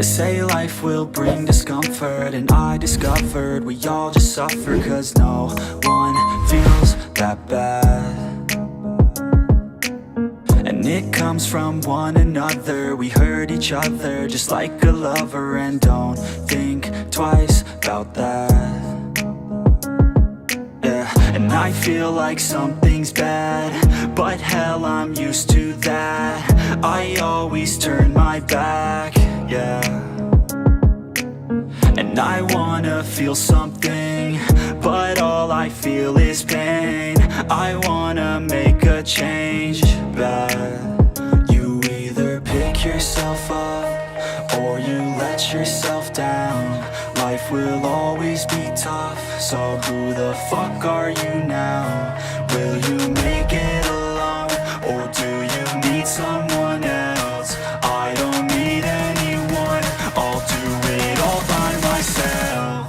They say life will bring discomfort, and I discovered we all just suffer, 'cause no one feels that bad. And it comes from one another. We hurt each other just like a lover, and don't think twice about that. Yeah, and I feel like something's bad, but hell, I'm used to that. I always turn my back, yeah. And I wanna feel something, but all I feel is pain. I wanna make a change, but you either pick yourself up or you let yourself down. Life will always be tough, so who the fuck are you now? Will you make it alone, or do you need someone else? I don't need anyone, I'll do it all by myself.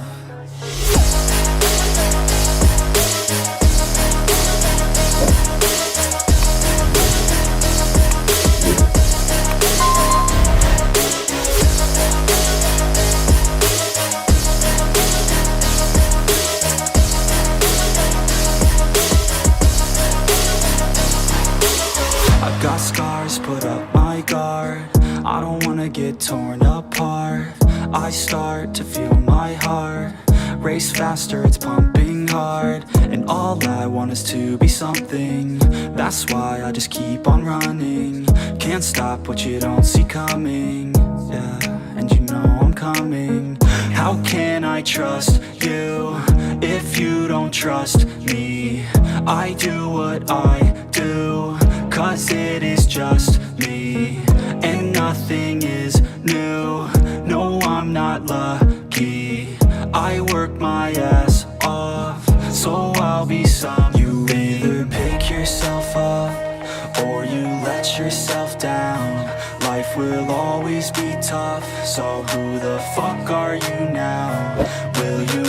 Got scars, put up my guard. I don't wanna get torn apart. I start to feel my heart race faster, it's pumping hard. And all I want is to be something. That's why I just keep on running. Can't stop what you don't see coming. Yeah, and you know I'm coming. How can I trust you if you don't trust me? I do what I do, 'cause it is just me, and nothing is new. No, I'm not lucky. I work my ass off, so I'll be some. You either pick yourself up or you let yourself down. Life will always be tough, so who the fuck are you now? Will you